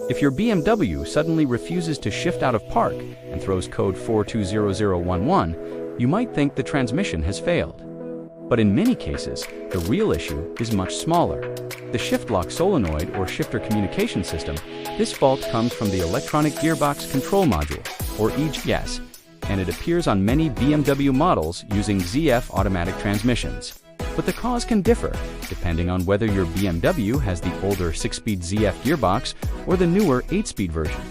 If your BMW suddenly refuses to shift out of park and throws code 420011, you might think the transmission has failed. But in many cases, the real issue is much smaller. The shift lock solenoid or shifter communication system, this fault comes from the Electronic Gearbox Control module, or EGS, and it appears on many BMW models using ZF automatic transmissions. But the cause can differ, depending on whether your BMW has the older 6-speed ZF gearbox or the newer 8-speed version.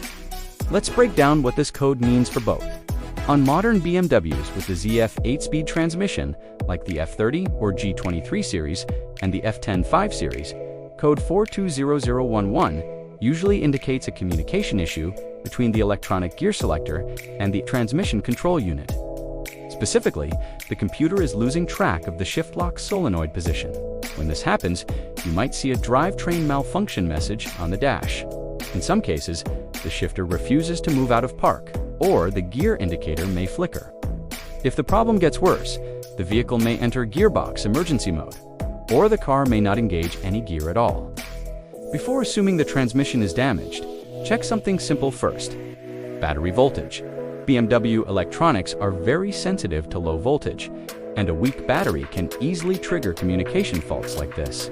Let's break down what this code means for both. On modern BMWs with the ZF 8-speed transmission, like the F30 or G23 series and the F10 5 series, code 420011 usually indicates a communication issue between the electronic gear selector and the transmission control unit. Specifically, the computer is losing track of the shift lock solenoid position. When this happens, you might see a drivetrain malfunction message on the dash. In some cases, the shifter refuses to move out of park, or the gear indicator may flicker. If the problem gets worse, the vehicle may enter gearbox emergency mode, or the car may not engage any gear at all. Before assuming the transmission is damaged, check something simple first: battery voltage. BMW electronics are very sensitive to low voltage, and a weak battery can easily trigger communication faults like this.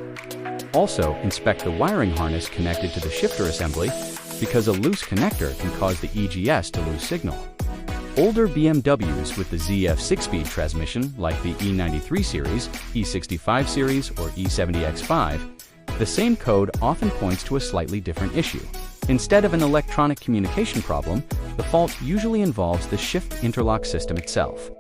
Also, inspect the wiring harness connected to the shifter assembly, because a loose connector can cause the EGS to lose signal. Older BMWs with the ZF 6-speed transmission, like the E93 series, E65 series, or E70 X5, the same code often points to a slightly different issue. Instead of an electronic communication problem, the fault usually involves the shift interlock system itself.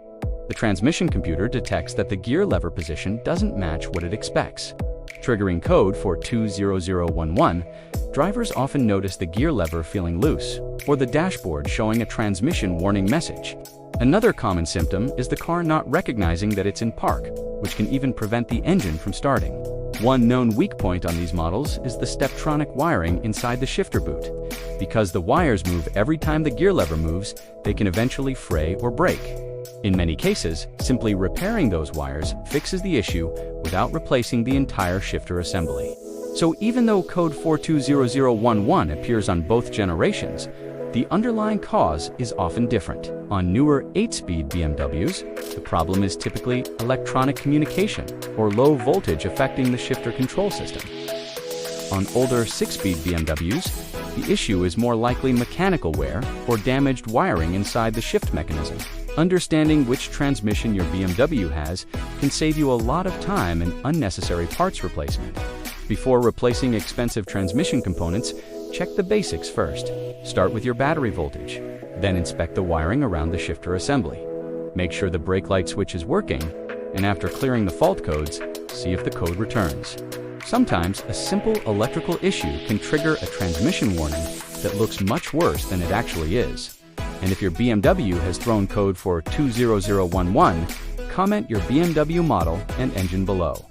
The transmission computer detects that the gear lever position doesn't match what it expects. Triggering code 420011, drivers often notice the gear lever feeling loose, or the dashboard showing a transmission warning message. Another common symptom is the car not recognizing that it's in park, which can even prevent the engine from starting. One known weak point on these models is the Steptronic wiring inside the shifter boot. Because the wires move every time the gear lever moves, they can eventually fray or break. In many cases, simply repairing those wires fixes the issue without replacing the entire shifter assembly. So even though code 420011 appears on both generations, the underlying cause is often different. On newer 8-speed BMWs, the problem is typically electronic communication or low voltage affecting the shifter control system. On older 6-speed BMWs, the issue is more likely mechanical wear or damaged wiring inside the shift mechanism. Understanding which transmission your BMW has can save you a lot of time and unnecessary parts replacement. Before replacing expensive transmission components, check the basics first. Start with your battery voltage, then inspect the wiring around the shifter assembly. Make sure the brake light switch is working, and after clearing the fault codes, see if the code returns. Sometimes a simple electrical issue can trigger a transmission warning that looks much worse than it actually is. And if your BMW has thrown code for 20011, comment your BMW model and engine below.